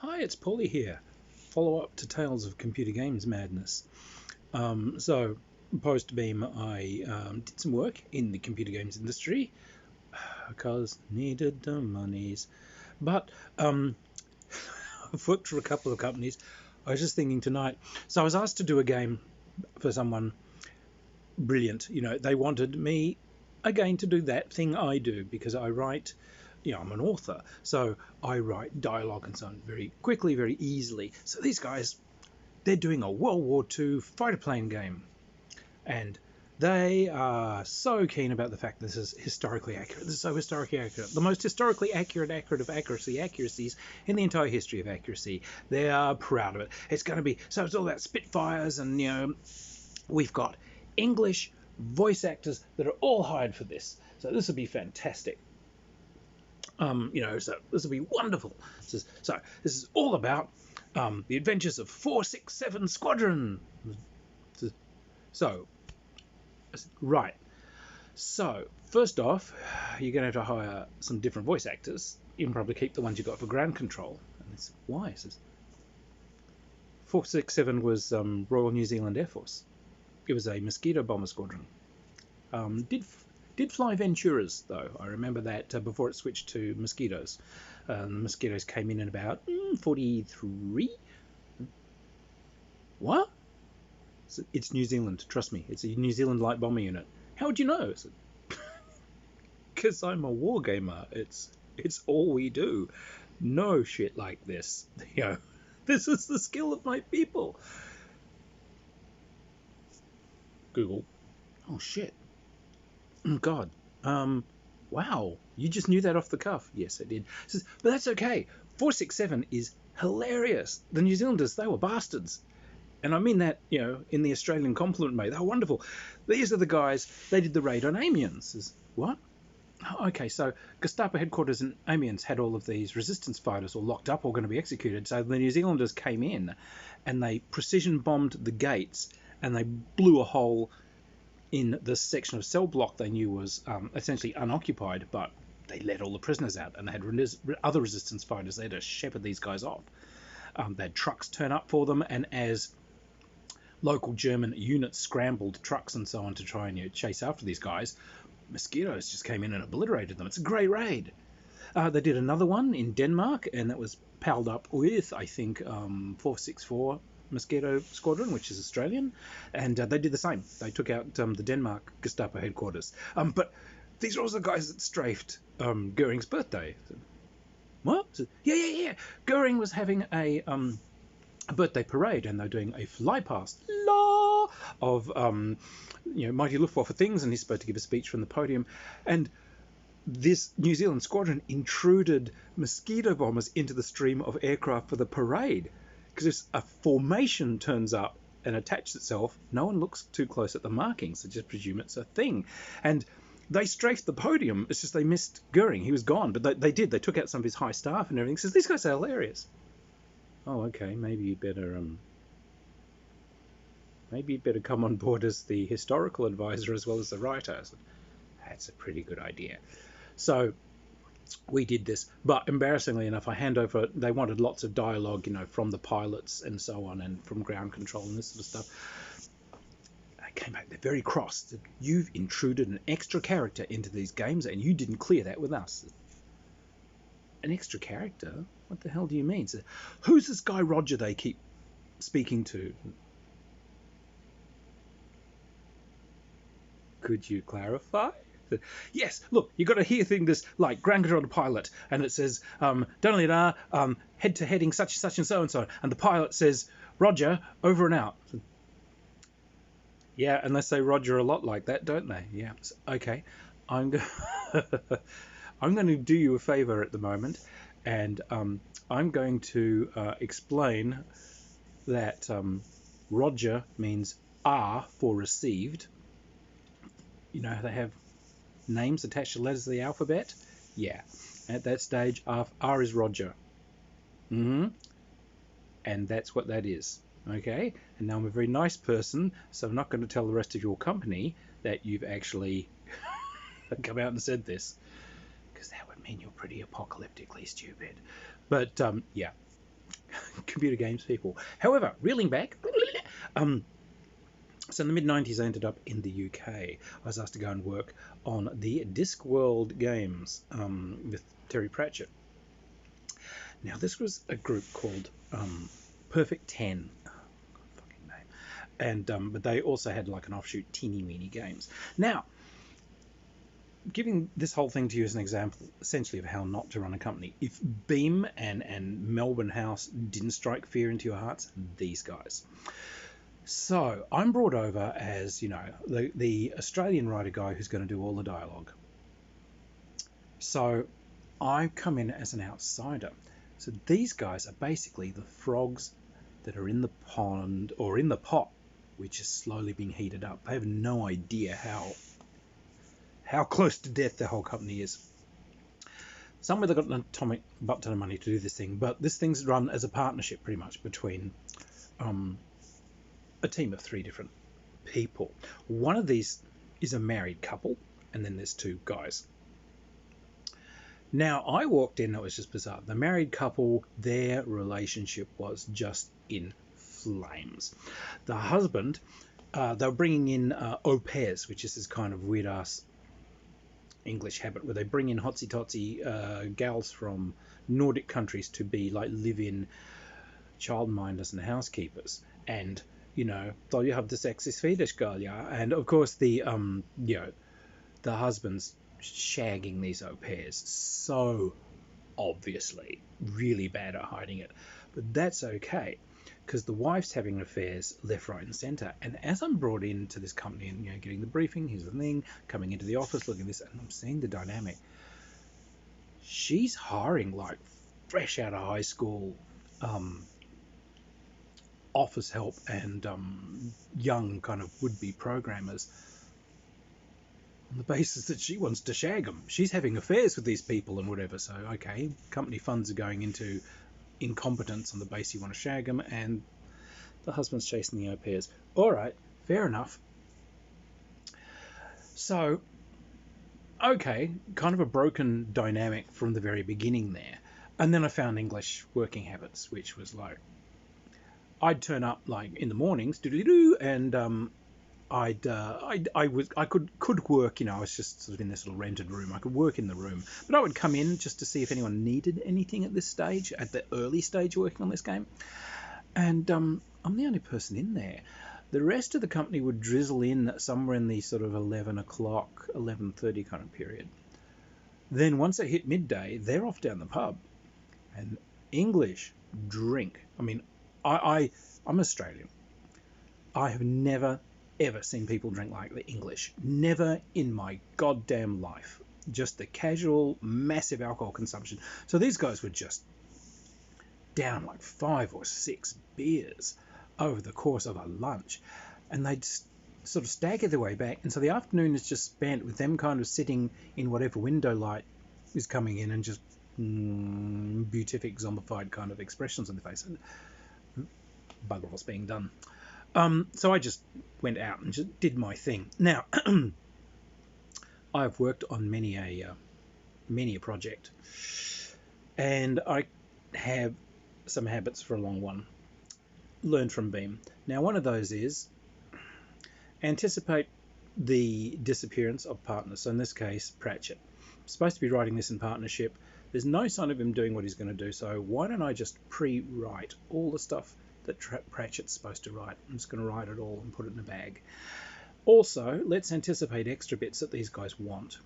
Hi, it's Paulie here. Follow up to Tales of Computer Games Madness. So, post Beam, I did some work in the computer games industry because needed the monies. But I've worked for a couple of companies. I was just thinking tonight. So I was asked to do a game for someone brilliant. They wanted me again to do that thing I do because I write. I'm an author, so I write dialogue and so on very quickly, very easily. So these guys, they're doing a World War II fighter plane game, and they are so keen about the fact this is historically accurate. This is so historically accurate. The most historically accurate of accuracies in the entire history of accuracy. They are proud of it. It's going to be, so it's all about Spitfires, and, we've got English voice actors that are all hired for this. So this will be fantastic. So this will be wonderful. So this is all about the adventures of 467 Squadron. So, right. So, first off, you're going to have to hire some different voice actors. You can probably keep the ones you got for ground control. And it's, why? It says 467 was Royal New Zealand Air Force. It was a Mosquito bomber squadron. Did fly Venturas, though. I remember that before it switched to Mosquitoes. The Mosquitoes came in about 43. What? It's New Zealand, trust me. It's a New Zealand light bomber unit. How would you know? Because I'm a wargamer. It's all we do. No shit like this. This is the skill of my people. Google. Oh, shit. God. Wow. You just knew that off the cuff. Yes, I did. But that's okay. 467 is hilarious. The New Zealanders, they were bastards. And I mean that, in the Australian compliment, mate. They were wonderful. These are the guys, they did the raid on Amiens. What? Okay, so Gestapo headquarters in Amiens had all of these resistance fighters all locked up or going to be executed. So the New Zealanders came in and they precision bombed the gates and they blew a hole in the section of cell block they knew was essentially unoccupied, but they let all the prisoners out and they had other resistance fighters there to shepherd these guys off. They had trucks turn up for them, and as local German units scrambled trucks and so on to try and chase after these guys, Mosquitoes just came in and obliterated them. It's a great raid. They did another one in Denmark, and that was palled up with, I think, 464 Mosquito Squadron, which is Australian, and they did the same. They took out the Denmark Gestapo headquarters. But these are also the guys that strafed Goering's birthday. What? Yeah. Goering was having a birthday parade, and they're doing a fly past of mighty Luftwaffe things, and he's supposed to give a speech from the podium, and this New Zealand squadron intruded mosquito bombers into the stream of aircraft for the parade. Because if a formation turns up and attaches itself, no one looks too close at the markings. They just presume it's a thing. And they strafed the podium. It's just they missed Goering. He was gone. But they did. They took out some of his high staff and everything. Says, these guys are hilarious. Oh, okay. Maybe you better come on board as the historical advisor as well as the writer. So, that's a pretty good idea. So we did this, but embarrassingly enough, they wanted lots of dialogue, from the pilots and so on, and from ground control and this sort of stuff. I came back, they're very cross. You've intruded an extra character into these games, and you didn't clear that with us. An extra character? What the hell do you mean? So, who's this guy Roger they keep speaking to? Could you clarify? Yes, look, you've got to hear things like ground control to pilot, and it says, head to heading such and so and so, and the pilot says, Roger, over and out. Yeah, unless they Roger a lot like that, don't they? Yeah, okay. I'm going to do you a favor at the moment, and I'm going to explain that Roger means R for received. How they have names attached to letters of the alphabet? Yeah. At that stage, R is Roger. And that's what that is. Okay? And now I'm a very nice person, so I'm not going to tell the rest of your company that you've actually come out and said this. Because that would mean you're pretty apocalyptically stupid. But, yeah. computer games people. However, reeling back, so in the mid-90s, I ended up in the UK. I was asked to go and work on the Discworld games with Terry Pratchett. Now, this was a group called Perfect 10. Fucking name. And but they also had like an offshoot Teeny Weeny Games. Now, giving this whole thing to you as an example, essentially, of how not to run a company. If Beam and Melbourne House didn't strike fear into your hearts, these guys. So I'm brought over as, you know, the Australian writer guy who's going to do all the dialogue. So I come in as an outsider. So these guys are basically the frogs that are in the pond or in the pot, which is slowly being heated up. They have no idea how close to death the whole company is. Somewhere they've got an atomic butt ton of money to do this thing, but this thing's run as a partnership pretty much between a team of 3 different people. One of these is a married couple, and then there's 2 guys. Now, I walked in, it was just bizarre. The married couple, their relationship was just in flames. The husband, they were bringing in au pairs, which is this kind of weird-ass English habit where they bring in hotsy-totsy gals from Nordic countries to be like live-in childminders and housekeepers. And, you know, so you have the sexy Swedish girl, yeah? And, of course, the husband's shagging these au pairs so obviously, really bad at hiding it. But that's okay, because the wife's having affairs left, right, and centre. And as I'm brought into this company and, you know, getting the briefing, here's the thing, coming into the office, looking at this, and I'm seeing the dynamic. She's hiring like fresh out of high school office help and young kind of would-be programmers on the basis that she wants to shag them. She's having affairs with these people and whatever. So, okay, company funds are going into incompetence on the basis you want to shag them, and the husband's chasing the au pairs. All right, fair enough. So, okay, kind of a broken dynamic from the very beginning there. And then I found English working habits, which was like, I'd turn up like in the mornings, doo-doo-doo, and I could work, you know, I was just sort of in this little rented room. I could work in the room, but I would come in just to see if anyone needed anything at this stage, at the early stage working on this game. And I'm the only person in there. The rest of the company would drizzle in somewhere in the sort of 11 o'clock, 11:30 kind of period. Then once it hit midday, they're off down the pub. And English drink. I mean, I'm Australian. I have never ever seen people drink like the English. Never in my goddamn life. Just the casual, massive alcohol consumption. So these guys were just down like 5 or 6 beers over the course of a lunch. And they'd sort of stagger their way back. And so the afternoon is just spent with them kind of sitting in whatever window light is coming in and just beatific, zombified kind of expressions on the face. And bugger all's being done. So I just went out and just did my thing. Now, I've worked on many a project, and I have some habits for a long one. Learned from Beam. Now, one of those is anticipate the disappearance of partners. So in this case, Pratchett. I'm supposed to be writing this in partnership. There's no sign of him doing what he's going to do. So why don't I just pre-write all the stuff that Pratchett's supposed to write? I'm just going to write it all and put it in a bag. Also, let's anticipate extra bits that these guys want.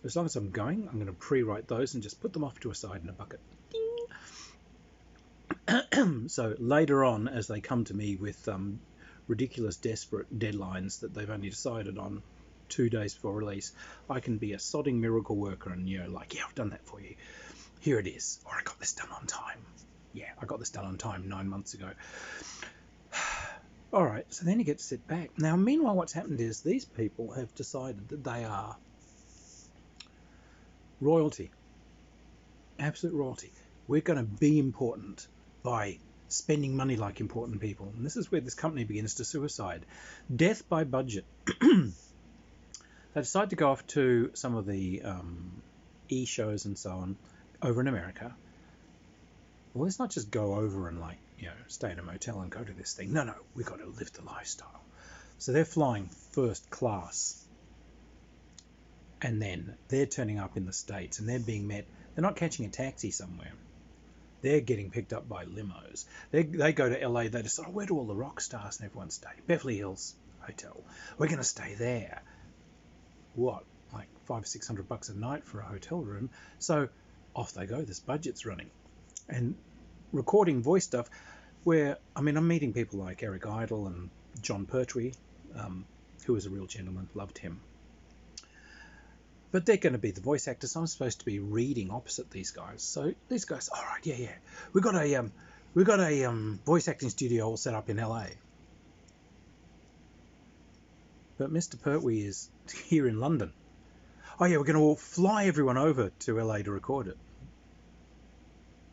As long as I'm going, I'm going to pre-write those and just put them off to a side in a bucket. Ding! So later on, as they come to me with ridiculous, desperate deadlines that they've only decided on 2 days before release, I can be a sodding miracle worker and, you know, like, yeah, I've done that for you. Here it is. Or I got this done on time. Yeah, I got this done on time 9 months ago. All right, so then you get to sit back. Now, meanwhile, what's happened is these people have decided that they are royalty, absolute royalty. We're going to be important by spending money like important people. And this is where this company begins to suicide. Death by budget. They decide to go off to some of the e-shows and so on over in America. well, let's not just go over and stay in a motel and go to this thing. No, we've got to live the lifestyle. So they're flying first class, and then they're turning up in the States, and they're being met. They're not catching a taxi somewhere. They're getting picked up by limos. They go to LA. They decide, where do all the rock stars and everyone stay? Beverly Hills Hotel. We're going to stay there. What, like $500-600 a night for a hotel room? So off they go. This budget's running, and recording voice stuff. Where I'm meeting people like Eric Idle and John Pertwee, who was a real gentleman. Loved him. But they're going to be the voice actors. I'm supposed to be reading opposite these guys. So these guys, all right, yeah. We've got a voice acting studio all set up in LA. But Mr. Pertwee is here in London. Oh yeah, we're going to all fly everyone over to LA to record it.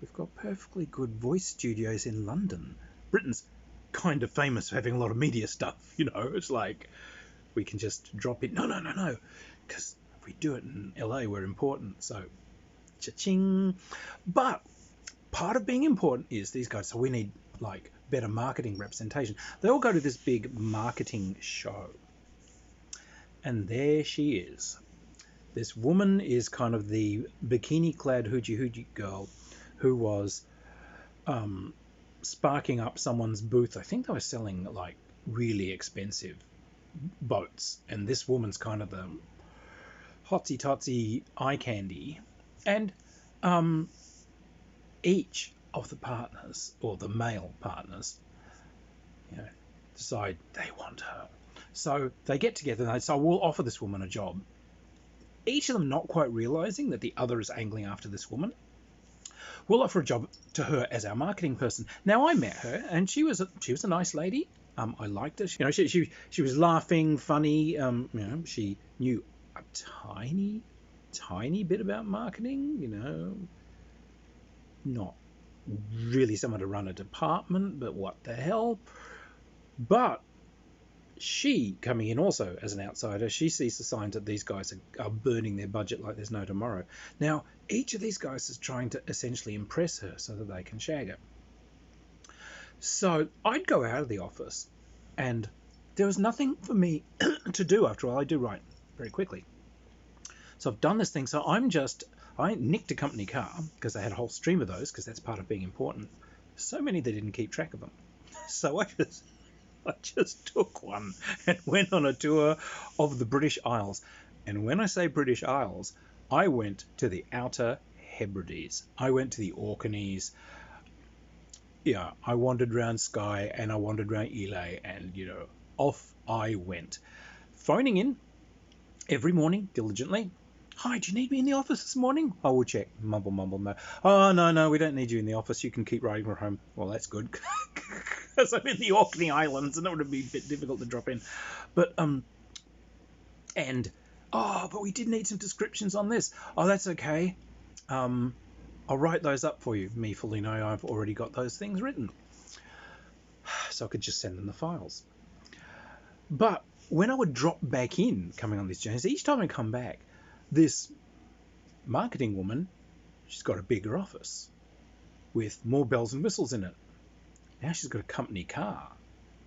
We've got perfectly good voice studios in London. Britain's kind of famous for having a lot of media stuff. It's like we can just drop in. No, because if we do it in LA, we're important. So, cha-ching. But part of being important is these guys. So we need better marketing representation. They all go to this big marketing show, and there she is. This woman is kind of the bikini-clad hoochie girl who was sparking up someone's booth. I think they were selling really expensive boats, and this woman's kind of the hotsy-totsy eye candy. And each of the partners, or the male partners, decide they want her. So they get together and they say, we'll offer this woman a job. Each of them not quite realizing that the other is angling after this woman. We'll offer a job to her as our marketing person. Now, I met her, and she was a nice lady. I liked her. She was laughing, funny. She knew a tiny bit about marketing. Not really someone to run a department, but what the hell. But she, coming in also as an outsider, she sees the signs that these guys are burning their budget like there's no tomorrow. Now, each of these guys is trying to essentially impress her so that they can shag her. So I'd go out of the office, and there was nothing for me to do. After all, I do write very quickly. So I've done this thing. So I nicked a company car because they had a whole stream of those, because that's part of being important. So many they didn't keep track of them. So I just took one and went on a tour of the British Isles. And when I say British Isles, I went to the Outer Hebrides. I went to the Orkneys. Yeah, I wandered around Skye, and I wandered around Ely, and, off I went. Phoning in every morning diligently. Hi, do you need me in the office this morning? I will check. Mumble, no. Oh, no, we don't need you in the office. You can keep writing from home. Well, that's good. Because I'm in the Orkney Islands, and that would be a bit difficult to drop in. But, but we did need some descriptions on this. Oh, that's okay. I'll write those up for you. Me fully know I've already got those things written. So I could just send them the files. But when I would drop back in, coming on these journeys, each time I come back, this marketing woman, she's got a bigger office with more bells and whistles in it. Now she's got a company car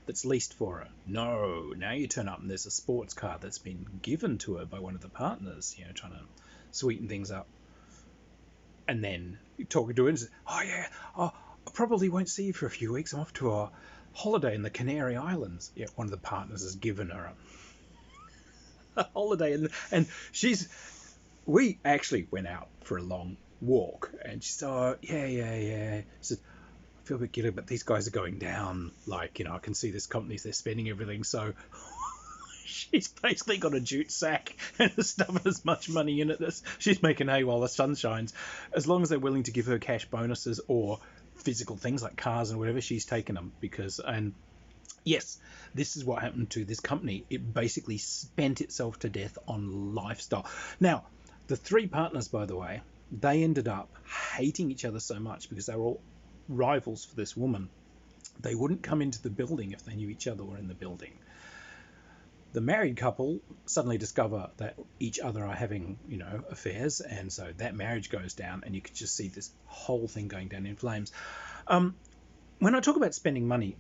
that's leased for her. No, now you turn up and there's a sports car that's been given to her by one of the partners, trying to sweeten things up. And then you're talking to her and says, I probably won't see you for a few weeks. I'm off to a holiday in the Canary Islands. Yeah, one of the partners has given her a holiday. And we actually went out for a long walk. And she said, oh, yeah. She said, I feel a bit guilty, but these guys are going down. I can see this company's, they're spending everything. So she's basically got a jute sack and stuffing as much money in it as she's making hay while the sun shines. As long as they're willing to give her cash bonuses or physical things like cars and whatever, she's taken them. And yes, this is what happened to this company. It basically spent itself to death on lifestyle. Now, the three partners, by the way, they ended up hating each other so much because they were all rivals for this woman. They wouldn't come into the building if they knew each other were in the building. the married couple suddenly discover that each other are having, affairs, and so that marriage goes down, and you can just see this whole thing going down in flames. When I talk about spending money,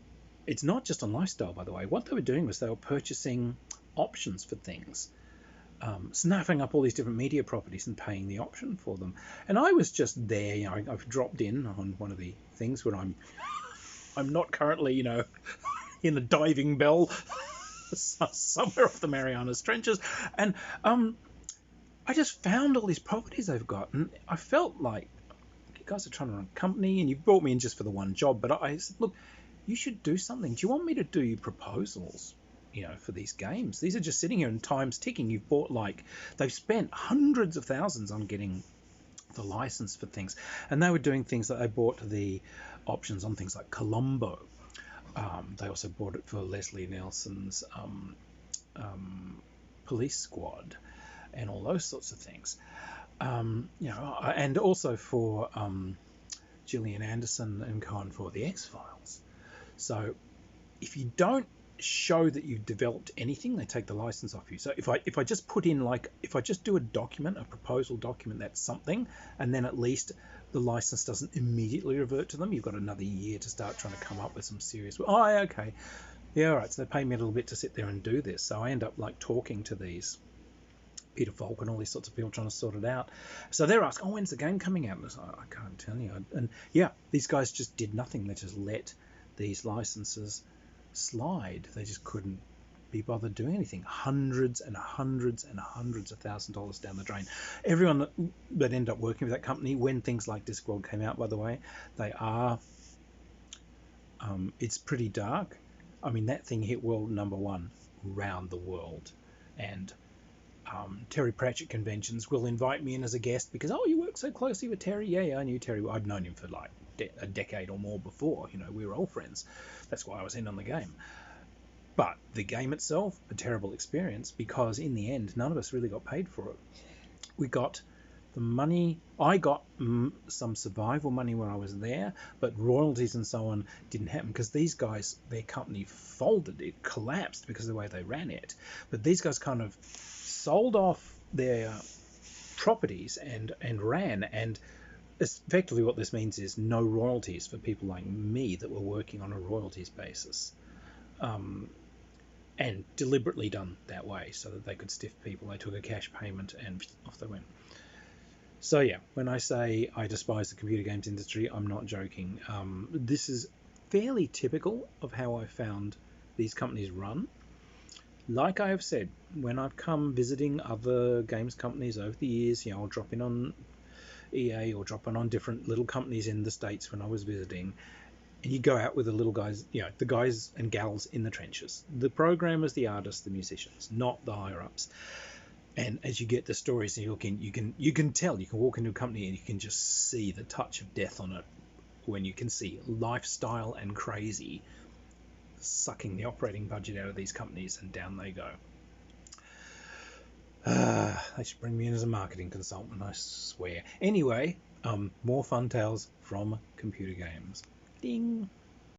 it's not just on lifestyle, by the way. What they were doing was they were purchasing options for things, snapping up all these different media properties and paying the option for them. And I was just there, I've dropped in on one of the things where I'm not currently, in the diving bell somewhere off the Marianas Trenches, and I just found all these properties they've got, and I felt like, you guys are trying to run a company, and you brought me in just for the one job, but I said, look, you should do something. Do you want me to do you proposals, for these games? These are just sitting here and time's ticking. You've bought, they've spent hundreds of thousands on getting the license for things, and they were doing things that they bought the options on things like Colombo. They also bought it for Leslie Nielsen's Police Squad and all those sorts of things. And also for Gillian Anderson and Cohen for the X-Files. So if you don't show that you've developed anything, they take the license off you. So if I just put in, if I just do a proposal document, that's something, and then at least the license doesn't immediately revert to them, you've got another year to start trying to come up with some serious, okay, yeah, all right, so they pay me a little bit to sit there and do this. So I end up talking to these Peter Falk and all these sorts of people trying to sort it out. So they're asking, when's the game coming out? And I can't tell you. And yeah, these guys just did nothing. They just let these licenses slide. They just couldn't be bothered doing anything. Hundreds and hundreds and hundreds of $1,000s down the drain. Everyone that ended up working with that company, when things like Discworld came out, by the way, they are, it's pretty dark. I mean, that thing hit world #1 round the world. And Terry Pratchett conventions will invite me in as a guest because, you work so closely with Terry. Yeah, I knew Terry. I'd known him for a decade or more before. We were all friends. That's why I was in on the game. But the game itself, a terrible experience, because in the end, none of us really got paid for it. We got the money. I got some survival money when I was there, but royalties and so on didn't happen because these guys, their company folded. It collapsed because of the way they ran it. But these guys kind of sold off their properties and ran, and effectively what this means is no royalties for people like me that were working on a royalties basis, and deliberately done that way so that they could stiff people. They took a cash payment and off they went. So yeah, when I say I despise the computer games industry, I'm not joking. This is fairly typical of how I found these companies run. Like I have said, when I've come visiting other games companies over the years, I'll drop in on EA or drop in on different little companies in the States when I was visiting, and you go out with the little guys, the guys and gals in the trenches, the programmers, the artists, the musicians, not the higher ups. And as you get the stories and you look in, you can tell, you can walk into a company and you can just see the touch of death on it, when you can see lifestyle and crazy sucking the operating budget out of these companies, and down they go. They should bring me in as a marketing consultant, I swear. Anyway, more fun tales from computer games. Ding.